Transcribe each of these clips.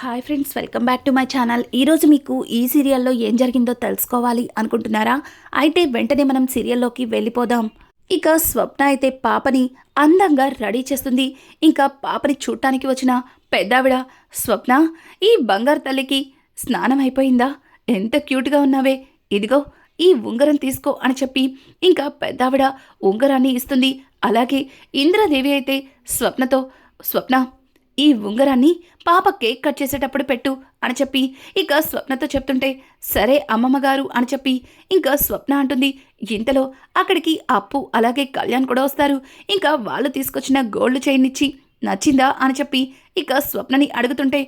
Hi friends, welcome back to my channel. ఈరోజు మీకు ఈ సీరియల్లో ఏం జరిగిందో తెలుసుకోవాలి అనుకుంటున్నారా? అయితే వెంటనే మనం సీరియల్లోకి వెళ్ళిపోదాం. ఇక స్వప్న అయితే పాపని అందంగా రెడీ చేస్తుంది. ఇంకా పాపని చూడటానికి వచ్చిన పెద్దావిడ, స్వప్న, ఈ బంగారు తల్లికి స్నానం అయిపోయిందా? ఎంత క్యూట్గా ఉన్నావే, ఇదిగో ఈ ఉంగరం తీసుకో అని చెప్పి ఇంకా పెద్దావిడ ఉంగరాన్ని ఇస్తుంది. అలాగే ఇంద్రదేవి అయితే స్వప్నతో, స్వప్న, ఈ ఉంగరాన్ని పాప కేక్ కట్ చేసేటప్పుడు పెట్టు అని చెప్పి ఇక స్వప్నతో చెప్తుంటే, సరే అమ్మమ్మగారు అని చెప్పి ఇంకా స్వప్న అంటుంది. ఇంతలో అక్కడికి అప్పు అలాగే కళ్యాణ్ కూడా వస్తారు. ఇంకా వాళ్ళు తీసుకొచ్చిన గోల్డ్ చైన్ ఇచ్చి, నచ్చిందా అని చెప్పి ఇక స్వప్నని అడుగుతుంటే,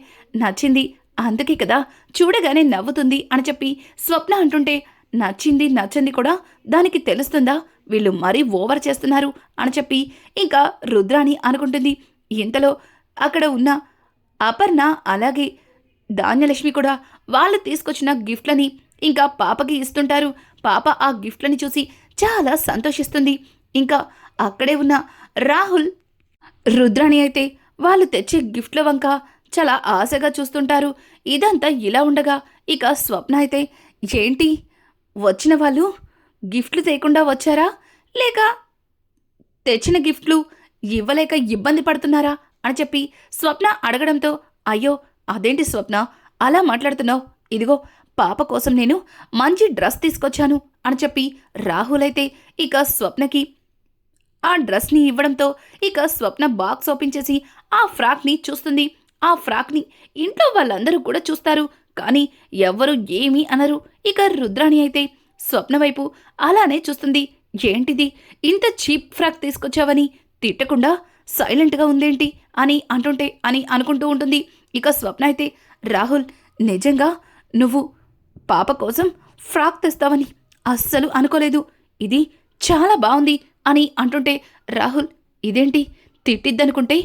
నచ్చింది, అందుకే కదా చూడగానే నవ్వుతుంది అని చెప్పి స్వప్న అంటుంటే, నచ్చింది నచ్చింది కూడా దానికి తెలుస్తుందా, వీళ్ళు మరీ ఓవర్ చేస్తున్నారు అని చెప్పి ఇంకా రుద్రాని అనుకుంటుంది. ఇంతలో అక్కడ ఉన్న అపర్ణ అలాగే ధాన్యలక్ష్మి కూడా వాళ్ళు తీసుకొచ్చిన గిఫ్ట్లని ఇంకా పాపకి ఇస్తుంటారు. పాప ఆ గిఫ్ట్లని చూసి చాలా సంతోషిస్తుంది. ఇంకా అక్కడే ఉన్న రాహుల్, రుద్రాణి అయితే వాళ్ళు తెచ్చే గిఫ్ట్ల వంక చాలా ఆశగా చూస్తుంటారు. ఇదంతా ఇలా ఉండగా ఇక స్వప్న అయితే, ఏంటి వచ్చిన వాళ్ళు గిఫ్ట్లు తేకుండా వచ్చారా, లేక తెచ్చిన గిఫ్ట్లు ఇవ్వలేక ఇబ్బంది పడుతున్నారా అని చెప్పి స్వప్న అడగడంతో, అయ్యో అదేంటి స్వప్న అలా మాట్లాడుతున్నావు, ఇదిగో పాప కోసం నేను మంచి డ్రెస్ తీసుకొచ్చాను అని చెప్పి రాహుల్ అయితే ఇక స్వప్నకి ఆ డ్రెస్ని ఇవ్వడంతో ఇక స్వప్న బాక్స్ ఓపెన్ చేసి ఆ ఫ్రాక్ని చూస్తుంది. ఆ ఫ్రాక్ని ఇంట్లో వాళ్ళందరూ కూడా చూస్తారు, కానీ ఎవ్వరూ ఏమీ అనరు. ఇక రుద్రాణి అయితే స్వప్న వైపు అలానే చూస్తుంది. ఏంటిది, ఇంత చీప్ ఫ్రాక్ తీసుకొచ్చావని తిట్టకుండా సైలెంట్గా ఉందేంటి అని అనుకుంటూ ఉంటుంది. ఇక స్వప్న అయితే, రాహుల్, నిజంగా నువ్వు పాప కోసం ఫ్రాక్ తెస్తావని అస్సలు అనుకోలేదు, ఇది చాలా బాగుంది అని అంటుంటే, రాహుల్, ఇదేంటి తిట్టిద్దనుకుంటే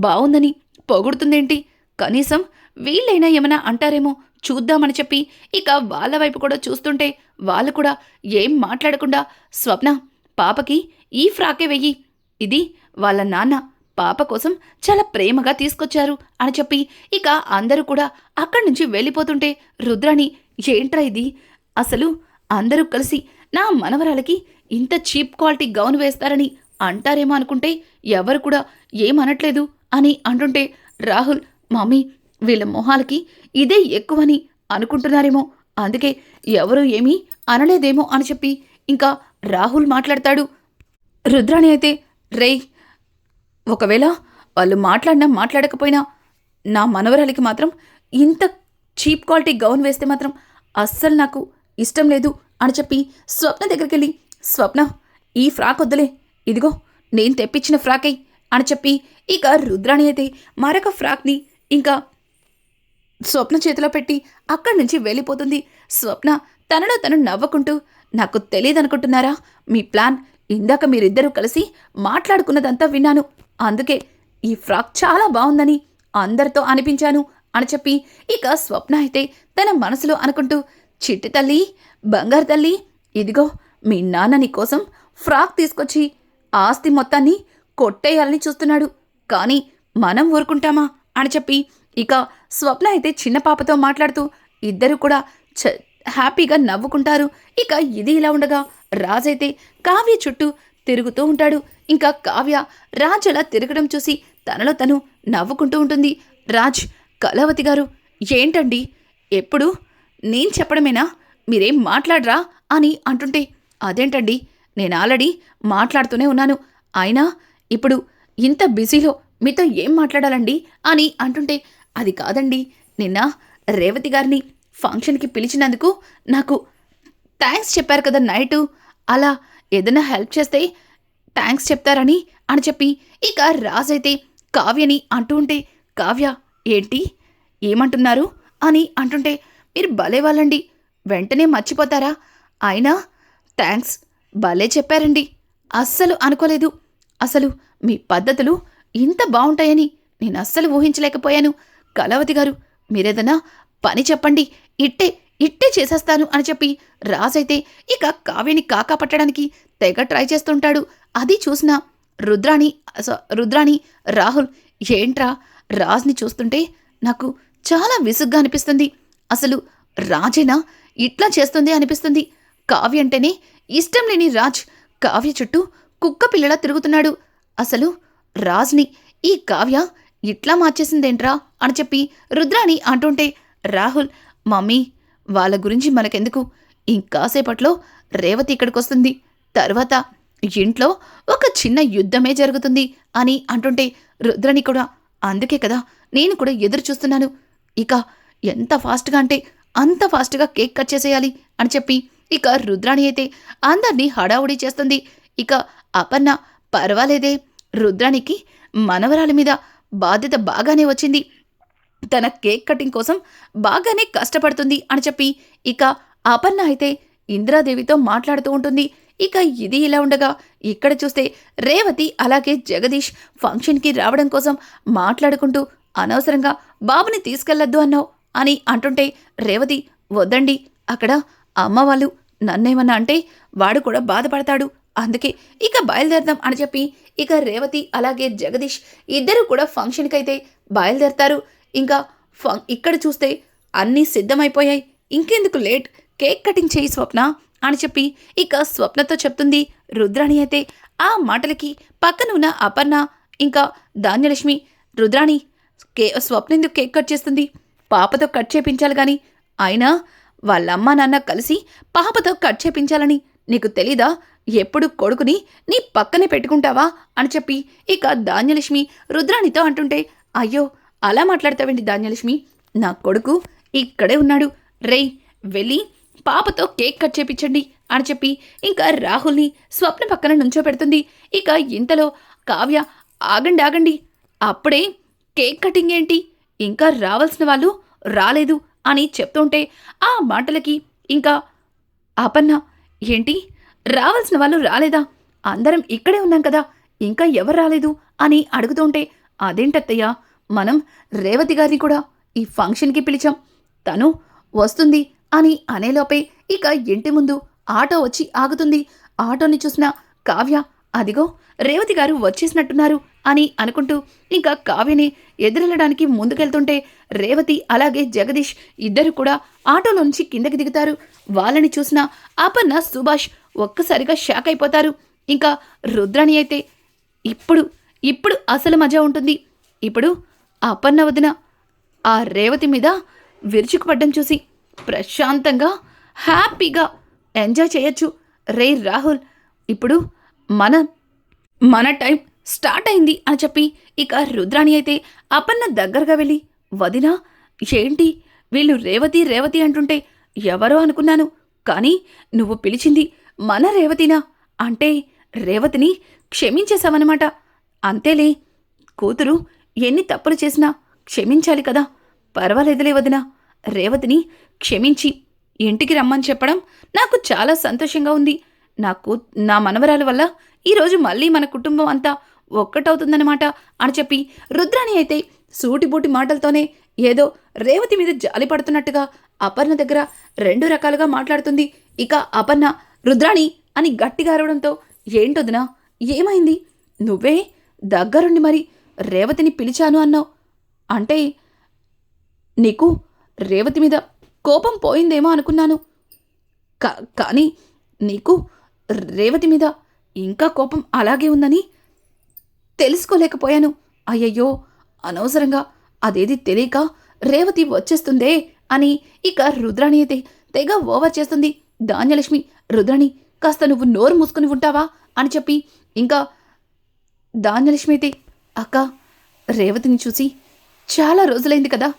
బాగుందని పొగుడుతుందేంటి, కనీసం వీళ్ళైనా ఏమైనా అంటారేమో చూద్దామని చెప్పి ఇక వాళ్ళ వైపు కూడా చూస్తుంటే, వాళ్ళు కూడా ఏం మాట్లాడకుండా, స్వప్న, పాపకి ఈ ఫ్రాకే వెయ్యి, ఇది వాళ్ళ నాన్న పాప కోసం చాలా ప్రేమగా తీసుకొచ్చారు అని చెప్పి ఇక అందరూ కూడా అక్కడి నుంచి వెళ్ళిపోతుంటే, రుద్రాణి, ఏంట్రా ఇది, అసలు అందరూ కలిసి నా మనవరాలకి ఇంత చీప్ క్వాలిటీ గౌన్ వేస్తారని అంటారేమో అనుకుంటే ఎవరు కూడా ఏమనట్లేదు అని అంటుంటే, రాహుల్, మమ్మీ, వీళ్ళ మొహాలకి ఇదే ఎక్కువని అనుకుంటున్నారేమో, అందుకే ఎవరు ఏమీ అనలేదేమో అని చెప్పి ఇంకా రాహుల్ మాట్లాడతాడు. రుద్రాణి అయితే, రేయ్, ఒకవేళ వాళ్ళు మాట్లాడినా మాట్లాడకపోయినా నా మనవరాలికి మాత్రం ఇంత చీప్ క్వాలిటీ గౌన్ వేస్తే మాత్రం అస్సలు నాకు ఇష్టం లేదు అని చెప్పి స్వప్న దగ్గరికి వెళ్ళి, స్వప్న, ఈ ఫ్రాక్ వద్దులే, ఇదిగో నేను తెప్పించిన ఫ్రాకే అని చెప్పి ఇక రుద్రాణి అయితే మరొక ఫ్రాక్ని ఇంకా స్వప్న చేతిలో పెట్టి అక్కడి నుంచి వెళ్ళిపోతుంది. స్వప్న తనలో తను నవ్వుకుంటూ, నాకు తెలియదనుకుంటున్నారా మీ ప్లాన్, ఇందాక మీరిద్దరూ కలిసి మాట్లాడుకున్నదంతా విన్నాను, అందుకే ఈ ఫ్రాక్ చాలా బాగుందని అందరితో అనిపించాను అని చెప్పి ఇక స్వప్న అయితే తన మనసులో అనుకుంటూ, చిట్టి తల్లి, బంగారు తల్లి, ఇదిగో మీ నాన్న నీ కోసం ఫ్రాక్ తీసుకొచ్చి ఆస్తి మొత్తాన్ని కొట్టేయాలని చూస్తున్నాడు, కానీ మనం ఊరుకుంటామా అని చెప్పి ఇక స్వప్న అయితే చిన్న పాపతో మాట్లాడుతూ ఇద్దరు కూడా హ్యాపీగా నవ్వుకుంటారు. ఇక ఇది ఇలా ఉండగా రాజైతే కావ్య చుట్టూ తిరుగుతూ ఉంటాడు. ఇంకా కావ్య రాజ్ అలా తిరగడం చూసి తనలో తను నవ్వుకుంటూ ఉంటుంది. రాజ్, కళావతి గారు, ఏంటండి ఎప్పుడు నేను చెప్పడమేనా, మీరేం మాట్లాడరా అని అంటుంటే, అదేంటండి, నేను ఆల్రెడీ మాట్లాడుతూనే ఉన్నాను, అయినా ఇప్పుడు ఇంత బిజీలో మీతో ఏం మాట్లాడాలండి అని అంటుంటే, అది కాదండి, నిన్న రేవతి గారిని ఫంక్షన్కి పిలిచినందుకు నాకు థ్యాంక్స్ చెప్పారు కదా నైటు, అలా ఏదైనా హెల్ప్ చేస్తే థ్యాంక్స్ చెప్తారని అని చెప్పి ఇక రాజైతే కావ్యని అంటూ ఉంటే, కావ్య, ఏంటి ఏమంటున్నారు అని అంటుంటే, మీరు భలే వాళ్ళండి, వెంటనే మర్చిపోతారా, అయినా థ్యాంక్స్ భలే చెప్పారండి, అస్సలు అనుకోలేదు, అసలు మీ పద్ధతులు ఇంత బాగుంటాయని నేను అస్సలు ఊహించలేకపోయాను, కళావతి గారు, మీరేదన్నా పని చెప్పండి, ఇట్టే ఇట్టే చేసేస్తాను అని చెప్పి రాజైతే ఇక కావ్యని కాకా పట్టడానికి తెగ ట్రై చేస్తుంటాడు. అది చూసిన రుద్రాణి, రాహుల్, ఏంట్రా, రాజ్ని చూస్తుంటే నాకు చాలా విసుగ్గా అనిపిస్తుంది. అసలు రాజేనా ఇట్లా చేస్తుంది అనిపిస్తుంది. కావ్య అంటేనే ఇష్టం లేని రాజ్ కావ్య చుట్టూ కుక్క పిల్లలా తిరుగుతున్నాడు. అసలు రాజ్ని ఈ కావ్య ఇట్లా మార్చేసిందేంట్రా అని చెప్పి రుద్రాణి అంటుంటే రాహుల్, మమ్మీ వాళ్ళ గురించి మనకెందుకు, ఇంకాసేపట్లో రేవతి ఇక్కడికొస్తుంది, తర్వాత ఇంట్లో ఒక చిన్న యుద్ధమే జరుగుతుంది అని అంటుంటే రుద్రాణి కూడా, అందుకే కదా నేను కూడా ఎదురు చూస్తున్నాను. ఇక ఎంత ఫాస్ట్గా అంటే అంత ఫాస్ట్గా కేక్ కట్ చేసేయాలి అని చెప్పి ఇక రుద్రాణి అయితే అందరినీ హడావుడి చేస్తుంది. ఇక అపర్ణ, పర్వాలేదే, రుద్రాణికి మనవరాలి మీద బాధ్యత బాగానే వచ్చింది, తన కేక్ కటింగ్ కోసం బాగానే కష్టపడుతుంది అని చెప్పి ఇక అపర్ణ అయితే ఇందిరాదేవితో మాట్లాడుతూ ఉంటుంది. ఇక ఇది ఇలా ఉండగా ఇక్కడ చూస్తే రేవతి అలాగే జగదీష్ ఫంక్షన్కి రావడం కోసం మాట్లాడుకుంటూ, అనవసరంగా బాబుని తీసుకెళ్లొద్దు అన్నావు అని అంటుంటే రేవతి, వద్దండి, అక్కడ అమ్మ వాళ్ళు నన్నేమన్నా అంటే వాడు కూడా బాధపడతాడు, అందుకే ఇక బయలుదేరదాం అని చెప్పి ఇక రేవతి అలాగే జగదీష్ ఇద్దరు కూడా ఫంక్షన్కి అయితే బయలుదేరతారు. ఇంకా ఇక్కడ చూస్తే అన్నీ సిద్ధమైపోయాయి, ఇంకెందుకు లేట్, కేక్ కటింగ్ చేయి స్వప్న అని చెప్పి ఇక స్వప్నతో చెప్తుంది రుద్రాణి. అయితే ఆ మాటలకి పక్కన ఉన్న అపర్ణ ఇంకా ధాన్యలక్ష్మి, రుద్రాణి స్వప్న ఎందుకు కేక్ కట్ చేస్తుంది, పాపతో కట్ చేపించాలి కానీ, అయినా వాళ్ళమ్మ నాన్న కలిసి పాపతో కట్ చేపించాలని నీకు తెలీదా, ఎప్పుడు కొడుకుని నీ పక్కనే పెట్టుకుంటావా అని చెప్పి ఇక ధాన్యలక్ష్మి రుద్రాణితో అంటుంటే, అయ్యో అలా మాట్లాడతావేంటి ధాన్యలక్ష్మి, నా కొడుకు ఇక్కడే ఉన్నాడు, రేయ్ వెళ్ళి పాపతో కేక్ కట్ చేపించండి అని చెప్పి ఇంకా రాహుల్ని స్వప్న పక్కన నుంచోపెడుతుంది. ఇక ఇంతలో కావ్య, ఆగండి ఆగండి, అప్పుడే కేక్ కటింగ్ ఏంటి, ఇంకా రావాల్సిన వాళ్ళు రాలేదు అని చెప్తుంటే ఆ మాటలకి ఇంకా అపర్ణ, ఏంటి రావాల్సిన వాళ్ళు రాలేదా, అందరం ఇక్కడే ఉన్నాం కదా, ఇంకా ఎవరు రాలేదు అని అడుగుతుంటే, అదేంటత్తయ్యా, మనం రేవతి గారిని కూడా ఈ ఫంక్షన్కి పిలిచాం, తను వస్తుంది అని అనేలోపే ఇక ఇంటి ముందు ఆటో వచ్చి ఆగుతుంది. ఆటోని చూసిన కావ్య, అదిగో రేవతి గారు వచ్చేసినట్టున్నారు అని అనుకుంటూ ఇంకా కావ్యని ఎదురెళ్ళడానికి ముందుకెళ్తుంటే రేవతి అలాగే జగదీష్ ఇద్దరు కూడా ఆటోలోంచి కిందకి దిగుతారు. వాళ్ళని చూసిన అపర్ణ, సుభాష్ ఒక్కసారిగా షాక్ అయిపోతారు. ఇంకా రుద్రాణి అయితే, ఇప్పుడు అసలు మజా ఉంటుంది, ఇప్పుడు అపర్ణ వదిన ఆ రేవతి మీద విరుచుకుపడ్డం చూసి ప్రశాంతంగా హ్యాపీగా ఎంజాయ్ చేయొచ్చు. రే రాహుల్, ఇప్పుడు మన టైం స్టార్ట్ అయింది అని చెప్పి ఇక రుద్రాణి అయితే అపర్ణ దగ్గరగా వెళ్ళి, వదినా ఏంటి వీళ్ళు రేవతి రేవతి అంటుంటే ఎవరో అనుకున్నాను, కానీ నువ్వు పిలిచింది మన రేవతినా, అంటే రేవతిని క్షమించేశావన్నమాట, అంతేలే, కూతురు ఎన్ని తప్పులు చేసినా క్షమించాలి కదా, పర్వాలేదులే వదినా, రేవతిని క్షమించి ఇంటికి రమ్మని చెప్పడం నాకు చాలా సంతోషంగా ఉంది, నా మనవరాల వల్ల ఈరోజు మళ్ళీ మన కుటుంబం అంతా ఒక్కటవుతుందన్నమాట అని చెప్పి రుద్రాణి అయితే సూటిబూటి మాటలతోనే ఏదో రేవతి మీద జాలి పడుతున్నట్టుగా అపర్ణ దగ్గర రెండు రకాలుగా మాట్లాడుతుంది. ఇక అపర్ణ, రుద్రాణి అని గట్టిగా అరవడంతో, ఏంటొదినా ఏమైంది, నువ్వే దగ్గరుండి మరి రేవతిని పిలిచాను అన్నావు, అంటే నీకు రేవతి మీద కోపం పోయిందేమో అనుకున్నాను, కానీ నీకు రేవతి మీద ఇంకా కోపం అలాగే ఉందని తెలుసుకోలేకపోయాను, అయ్యయ్యో అనవసరంగా అదేది తెలియక రేవతి వచ్చేస్తుందే అని ఇక రుద్రాణి అయితే తెగ ఓవర్ చేస్తుంది. ధాన్యలక్ష్మి, రుద్రాణి కాస్త నువ్వు నోరు మూసుకుని ఉంటావా అని చెప్పి ఇంకా ధాన్యలక్ష్మి అయితే, అక్క రేవతిని చూసి చాలా రోజులైంది కదా,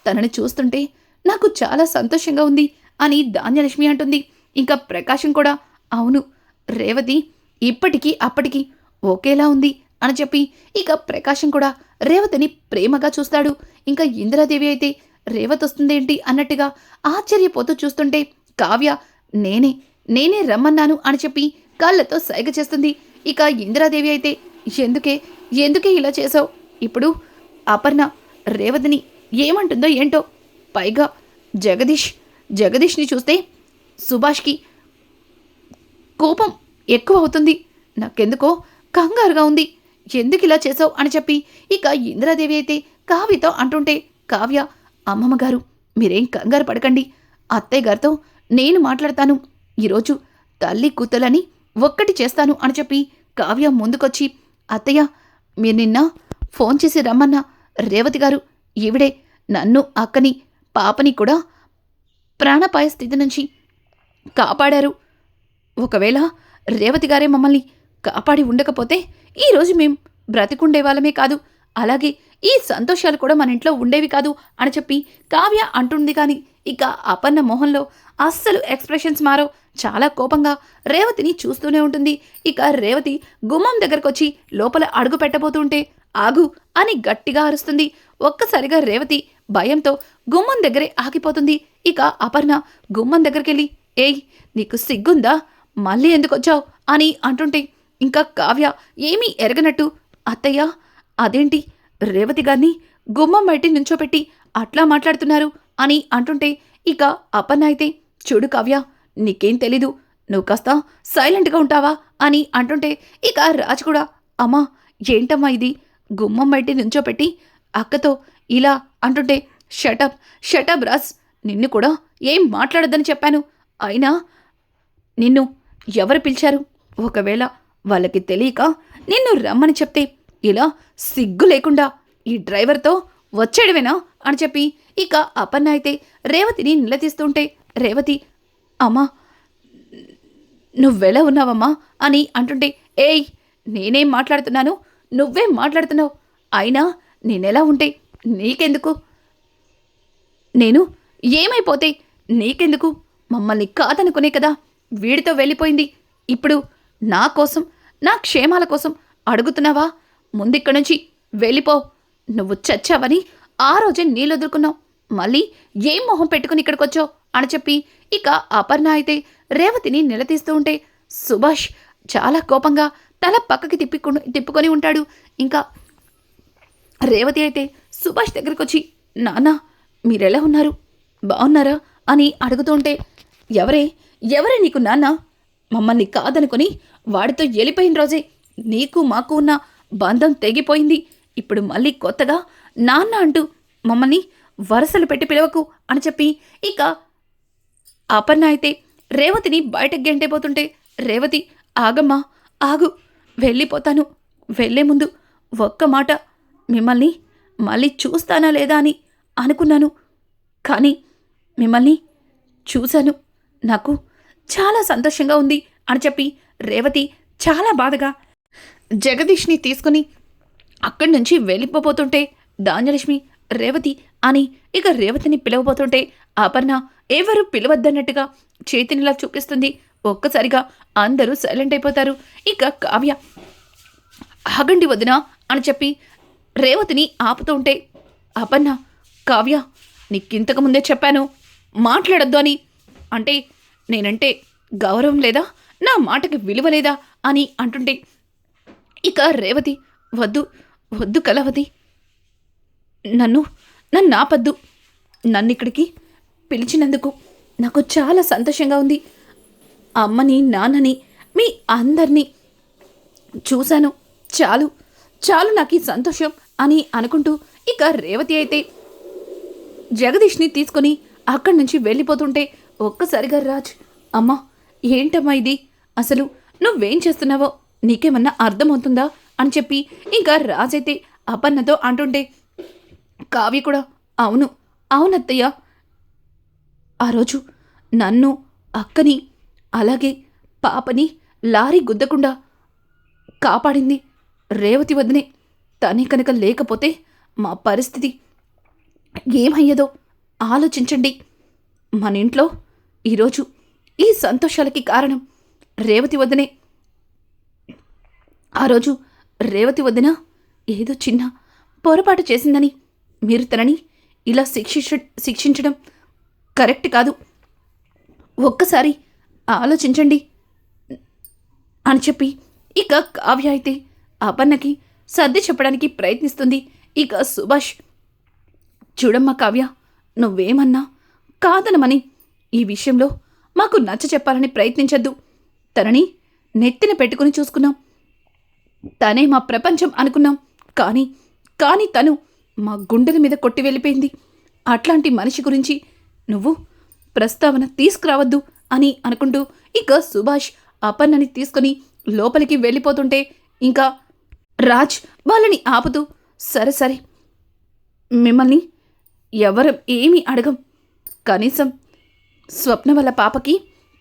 తనని చూస్తుంటే నాకు చాలా సంతోషంగా ఉంది అని ధాన్యలక్ష్మి అంటుంది. ఇంకా ప్రకాశం కూడా, అవును రేవతి ఇప్పటికీ అప్పటికి ఒకేలా ఉంది అని చెప్పి ఇక ప్రకాశం కూడా రేవతిని ప్రేమగా చూస్తాడు. ఇంకా ఇందిరాదేవి అయితే రేవతి వస్తుందేంటి అన్నట్టుగా ఆశ్చర్యపోతూ చూస్తుంటే కావ్య, నేనే రమ్మన్నాను అని చెప్పి కాళ్ళతో సైగ చేస్తుంది. ఇక ఇందిరాదేవి అయితే, ఎందుకే ఇలా చేసావు, ఇప్పుడు అపర్ణ రేవతిని ఏమంటుందో ఏంటో, పైగా జగదీష్ని చూస్తే సుభాష్కి కోపం ఎక్కువ అవుతుంది, నాకెందుకో కంగారుగా ఉంది, ఎందుకు ఇలా చేసావు అని చెప్పి ఇక ఇందిరాదేవి అయితే కావ్యతో అంటుంటే కావ్య, అమ్మమ్మ గారు మీరేం కంగారు పడకండి, అత్తయ్య గారితో నేను మాట్లాడతాను, ఈరోజు తల్లి కూతులని ఒక్కటి చేస్తాను అని చెప్పి కావ్య ముందుకొచ్చి, అత్తయ్య మీరు నిన్న ఫోన్ చేసి రమ్మన్న రేవతి గారు ఈవిడే నన్ను, అక్కని, పాపని కూడా ప్రాణాపాయ స్థితి నుంచి కాపాడారు. ఒకవేళ రేవతి గారే మమ్మల్ని కాపాడి ఉండకపోతే ఈరోజు మేం బ్రతికుండేవాళ్ళమే కాదు, అలాగే ఈ సంతోషాలు కూడా మన ఇంట్లో ఉండేవి కాదు అని చెప్పి కావ్య అంటుంది. కానీ ఇక అపర్ణ మొహంలో అస్సలు ఎక్స్ప్రెషన్స్ మారో, చాలా కోపంగా రేవతిని చూస్తూనే ఉంటుంది. ఇక రేవతి గుమ్మం దగ్గరకొచ్చి లోపల అడుగు పెట్టబోతుంటే ఆగు అని గట్టిగా అరుస్తుంది. ఒక్కసారిగా రేవతి భయంతో గుమ్మం దగ్గరే ఆగిపోతుంది. ఇక అపర్ణ గుమ్మం దగ్గరికెళ్ళి, ఏయ్ నీకు సిగ్గుందా, మళ్ళీ ఎందుకొచ్చావు అని అంటుంటే ఇంకా కావ్య ఏమీ ఎరగనట్టు, అత్తయ్య అదేంటి రేవతి గారిని గుమ్మం బయట నుంచోపెట్టి అట్లా మాట్లాడుతున్నారు అని అంటుంటే ఇక అపర్ణ అయితే, చూడు కావ్య నీకేం తెలీదు, నువ్వు కాస్త సైలెంట్గా ఉంటావా అని అంటుంటే ఇక రాజు కూడా, అమ్మా ఏంటమ్మా ఇది, గుమ్మం బయట నుంచోపెట్టి అక్కతో ఇలా అంటుంటే, షటప్ షటప్ రాజ్, నిన్ను కూడా ఏం మాట్లాడొద్దని చెప్పాను, అయినా నిన్ను ఎవరు పిలిచారు, ఒకవేళ వాళ్ళకి తెలియక నిన్ను రమ్మని చెప్తే ఇలా సిగ్గు లేకుండా ఈ డ్రైవర్తో వచ్చేయడమేనా అని చెప్పి ఇక అపర్ణ అయితే రేవతిని నిలదీస్తుంటే రేవతి, అమ్మా నువ్వెలా ఉన్నావమ్మా అని అంటుంటే, ఏయ్ నేనేం మాట్లాడుతున్నాను, నువ్వేం మాట్లాడుతున్నావు, అయినా నేనెలా ఉంటే నీకెందుకు, నేను ఏమైపోతే నీకెందుకు, మమ్మల్ని కాదనుకునే కదా వీడితో వెళ్ళిపోయింది, ఇప్పుడు నా కోసం నా క్షేమాల కోసం అడుగుతున్నావా, ముందిక్కడి నుంచి వెళ్ళిపో, నువ్వు చచ్చావని ఆ రోజే నీళ్ళొదులుకున్నావు, మళ్ళీ ఏం మొహం పెట్టుకుని ఇక్కడికొచ్చావు అని చెప్పి ఇక అపర్ణ అయితే రేవతిని నిలదీస్తూ ఉంటే సుభాష్ చాలా కోపంగా తల పక్కకి తిప్పుకొని ఉంటాడు. ఇంకా రేవతి అయితే సుభాష్ దగ్గరికి వచ్చి, నాన్న మీరెలా ఉన్నారు, బాగున్నారా అని అడుగుతుంటే, ఎవరే నీకు నాన్న, మమ్మల్ని కాదనుకొని వాడితో వెళ్ళిపోయిన రోజే నీకు మాకు ఉన్న బంధం తెగిపోయింది, ఇప్పుడు మళ్ళీ కొత్తగా నాన్న అంటూ మమ్మల్ని వరసలు పెట్టి పిలవకు అని చెప్పి ఇక అపర్ణ అయితే రేవతిని బయటకు గెంటైపోతుంటే, రేవతి ఆగమ్మా ఆగు, వెళ్ళిపోతాను, వెళ్ళే ముందు ఒక్క మాట, మిమ్మల్ని మళ్ళీ చూస్తానా లేదా అని అనుకున్నాను, కానీ మిమ్మల్ని చూశాను, నాకు చాలా సంతోషంగా ఉంది అని చెప్పి రేవతి చాలా బాధగా జగదీష్ని తీసుకుని అక్కడి నుంచి వెళ్ళిపోతుంటే ధాన్యలక్ష్మి రేవతి అని ఇక రేవతిని పిలవబోతుంటే అపర్ణ ఎవరు పిలవద్దన్నట్టుగా చేతినిలా చూపిస్తుంది. ఒక్కసారిగా అందరూ సైలెంట్ అయిపోతారు. ఇక కావ్య ఆగండి వదినా అని చెప్పి రేవతిని ఆపుతూ ఉంటే, అపర్ణ కావ్య నీకింతకు ముందే చెప్పాను మాట్లాడొద్దు అని, అంటే నేనంటే గౌరవం లేదా, నా మాటకి విలువ లేదా అని అంటుంటే ఇక రేవతి, వద్దు వద్దు కలవతి, నన్ను ఆపద్దు, నన్ను ఇక్కడికి పిలిచినందుకు నాకు చాలా సంతోషంగా ఉంది, అమ్మని నాన్నని మీ అందరినీ చూశాను, చాలు చాలు నాకు ఈ సంతోషం అని అనుకుంటూ ఇక రేవతి అయితే జగదీష్ని తీసుకొని అక్కడి నుంచి వెళ్ళిపోతుంటే ఒక్కసారిగా రాజ్, అమ్మా ఏంటమ్మా ఇది, అసలు నువ్వేం చేస్తున్నావో నీకేమన్నా అర్థమవుతుందా అని చెప్పి ఇంకా రాజైతే అపర్ణతో అంటుంటే కావ్య కూడా, అవునత్తయ్య, ఆ రోజు నన్ను, అక్కని, అలాగే పాపని లారీ గుద్దకుండా కాపాడింది రేవతి వదినే, తనే కనుక లేకపోతే మా పరిస్థితి ఏమయ్యేదో ఆలోచించండి, మన ఇంట్లో ఈరోజు ఈ సంతోషాలకి కారణం రేవతి వదినే, ఆ రోజు రేవతి వదిన ఏదో చిన్న పొరపాటు చేసిందని మీరు తనని ఇలా శిక్షించడం కరెక్ట్ కాదు, ఒక్కసారి ఆలోచించండి అని చెప్పి ఇక కావ్య అయితే అపర్ణకి సర్ది చెప్పడానికి ప్రయత్నిస్తుంది. ఇక సుభాష్, చూడమ్మా కావ్య, నువ్వేమన్నా కాదనమని ఈ విషయంలో మాకు నచ్చ చెప్పాలని ప్రయత్నించద్దు, తనని నెత్తిన పెట్టుకుని చూసుకున్నాం, తనే మా ప్రపంచం అనుకున్నాం, కానీ తను మా గుండెల మీద కొట్టి వెళ్ళిపోయింది, అట్లాంటి మనిషి గురించి నువ్వు ప్రస్తావన తీసుకురావద్దు అని అనుకుంటూ ఇక సుభాష్ అపర్ణని తీసుకుని లోపలికి వెళ్ళిపోతుంటే ఇంకా రాజ్ వాళ్ళని ఆపుతూ సరే సరే మిమ్మల్ని ఎవరు ఏమీ అడగం, కనీసం స్వప్న వాళ్ళ పాపకి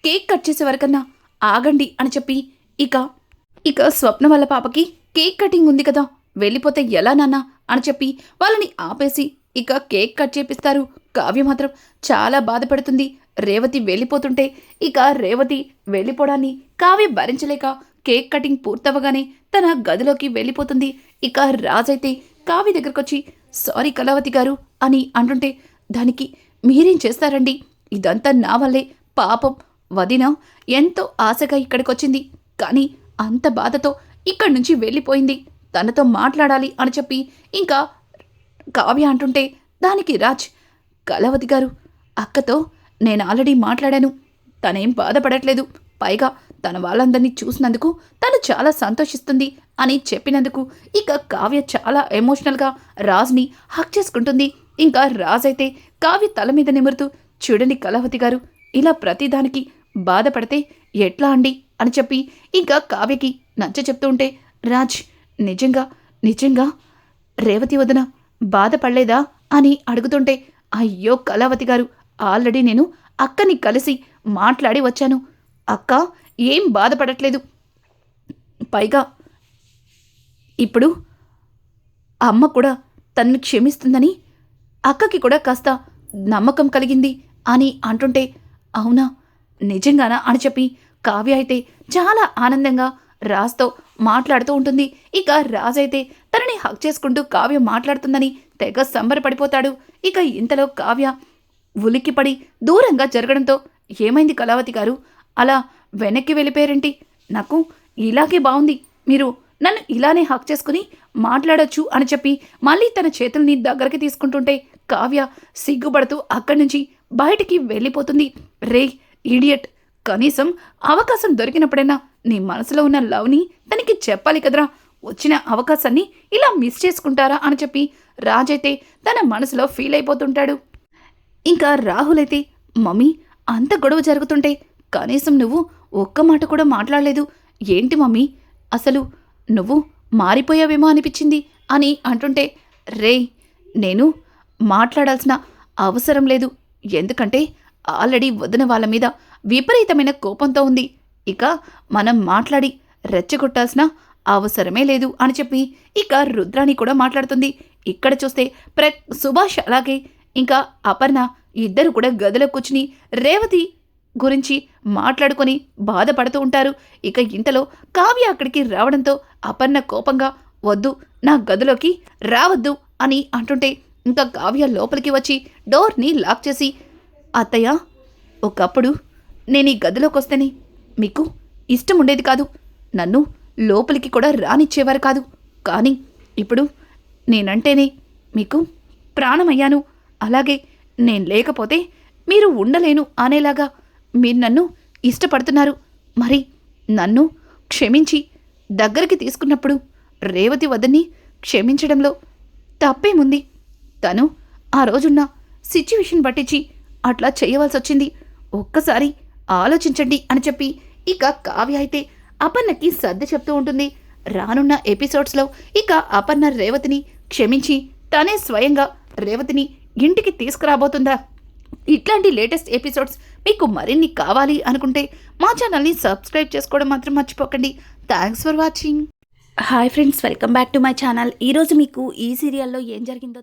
కేక్ కట్ చేసే వరకన్నా ఆగండి అని చెప్పి ఇక స్వప్న వాళ్ళ పాపకి కేక్ కటింగ్ ఉంది కదా, వెళ్ళిపోతే ఎలా నాన్న అని చెప్పి వాళ్ళని ఆపేసి ఇక కేక్ కట్ చేపిస్తారు. కావ్య మాత్రం చాలా బాధపడుతుంది. రేవతి వెళ్ళిపోతుంటే ఇక రేవతి వెళ్ళిపోవడాన్ని కావ్య భరించలేక కేక్ కటింగ్ పూర్తవగానే తన గదిలోకి వెళ్ళిపోతుంది. ఇక రాజైతే కావ్య దగ్గరకొచ్చి సారీ కళావతి గారు అని అంటుంటే దానికి మీరేం చేస్తారండి, ఇదంతా నా వల్లే, పాపం వదిన ఎంతో ఆశగా ఇక్కడికొచ్చింది, కానీ అంత బాధతో ఇక్కడి నుంచి వెళ్ళిపోయింది, తనతో మాట్లాడాలి అని చెప్పి ఇంకా కావ్య అంటుంటే దానికి రాజ్ కళావతి గారు అక్కతో నేను ఆల్రెడీ మాట్లాడాను, తనేం బాధపడట్లేదు, పైగా తన వాళ్ళందరినీ చూసినందుకు తను చాలా సంతోషిస్తుంది అని చెప్పినందుకు ఇక కావ్య చాలా ఎమోషనల్గా రాజ్ని హక్ చేసుకుంటుంది. ఇంకా రాజ్ అయితే కావ్య తల మీద నిమురుతూ చూడండి కళావతి గారు, ఇలా ప్రతిదానికి బాధపడితే ఎట్లా అండి అని చెప్పి ఇంకా కావ్యకి నచ్చ చెప్తూ ఉంటే రాజ్ నిజంగా రేవతి వదిన బాధపడలేదా అని అడుగుతుంటే అయ్యో కళావతి గారు, ఆల్రెడీ నేను అక్కని కలిసి మాట్లాడి వచ్చాను, అక్క ఏం బాధపడట్లేదు, పైగా ఇప్పుడు అమ్మ కూడా తనను క్షమిస్తుందని అక్కకి కూడా కాస్త నమ్మకం కలిగింది అని అంటుంటే అవునా నిజంగానా అని చెప్పి కావ్య అయితే చాలా ఆనందంగా రాజ్తో మాట్లాడుతూ ఉంటుంది. ఇక రాజ్ అయితే తనని హక్ చేసుకుంటూ కావ్య మాట్లాడుతుందని తెగ సంబరపడిపోతాడు. ఇక ఇంతలో కావ్య ఉలిక్కిపడి దూరంగా జరగడంతో ఏమైంది కళావతి గారు, అలా వెనక్కి వెళ్ళిపోయారేంటి, నాకు ఇలాగే బాగుంది, మీరు నన్ను ఇలానే హక్ చేసుకుని మాట్లాడొచ్చు అని చెప్పి మళ్ళీ తన చేతుల్ని దగ్గరికి తీసుకుంటుంటే కావ్య సిగ్గుపడుతూ అక్కడి నుంచి బయటికి వెళ్ళిపోతుంది. రే ఇడియట్, కనీసం అవకాశం దొరికినప్పుడైనా నీ మనసులో ఉన్న లవ్ని తనకి చెప్పాలి కదరా, వచ్చిన అవకాశాన్ని ఇలా మిస్ చేసుకుంటారా అని చెప్పి రాజైతే తన మనసులో ఫీల్ అయిపోతుంటాడు. ఇంకా రాహుల్ అయితే మమ్మీ అంత గొడవ జరుగుతుంటే కనీసం నువ్వు ఒక్క మాట కూడా మాట్లాడలేదు, ఏంటి మమ్మీ అసలు నువ్వు మారిపోయావేమో అనిపించింది అని అంటుంటే రే నేను మాట్లాడాల్సిన అవసరం లేదు, ఎందుకంటే ఆల్రెడీ వదిన వాళ్ళ మీద విపరీతమైన కోపంతో ఉంది, ఇక మనం మాట్లాడి రెచ్చగొట్టాల్సిన అవసరమే లేదు అని చెప్పి ఇక రుద్రాణి కూడా మాట్లాడుతుంది. ఇక్కడ చూస్తే సుభాష్ అలాగే ఇంకా అపర్ణ ఇద్దరు కూడా గదిలో కూర్చుని రేవతి గురించి మాట్లాడుకొని బాధపడుతూ ఉంటారు. ఇక ఇంతలో కావ్య అక్కడికి రావడంతో అపర్ణ కోపంగా వద్దు నా గదిలోకి రావద్దు అని అంటుంటే ఇంకా కావ్య లోపలికి వచ్చి డోర్ని లాక్ చేసి అత్తయ్య ఒకప్పుడు నేను ఈ గదిలోకి వస్తేనే మీకు ఇష్టం ఉండేది కాదు, నన్ను లోపలికి కూడా రానిచ్చేవారు కాదు, కానీ ఇప్పుడు నేనంటేనే మీకు ప్రాణమయ్యాను, అలాగే నేను లేకపోతే మీరు ఉండలేను అనేలాగా మీరు నన్ను ఇష్టపడుతున్నారు, మరి నన్ను క్షమించి దగ్గరికి తీసుకున్నప్పుడు రేవతి వద్దని క్షమించడంలో తప్పేముంది, తను ఆ రోజున్న సిచ్యువేషన్ పట్టించి అట్లా చేయవలసి వచ్చింది, ఒక్కసారి ఆలోచించండి అని చెప్పి ఇక కావ్య అయితే అపర్ణకి సర్ది చెప్తూ ఉంటుంది. రానున్న ఎపిసోడ్స్లో ఇక అపర్ణ రేవతిని క్షమించి తనే స్వయంగా రేవతిని ఇంటికి తీసుకురాబోతుందా? ఇట్లాంటి లేటెస్ట్ ఎపిసోడ్స్ మీకు మరిన్ని కావాలి అనుకుంటే మా ఛానల్ని సబ్స్క్రైబ్ చేసుకోవడం మాత్రం మర్చిపోకండి. Thanks for watching. Hi friends, welcome back to my channel. ఈరోజు మీకు ఈ సీరియల్లో ఏం జరిగిందో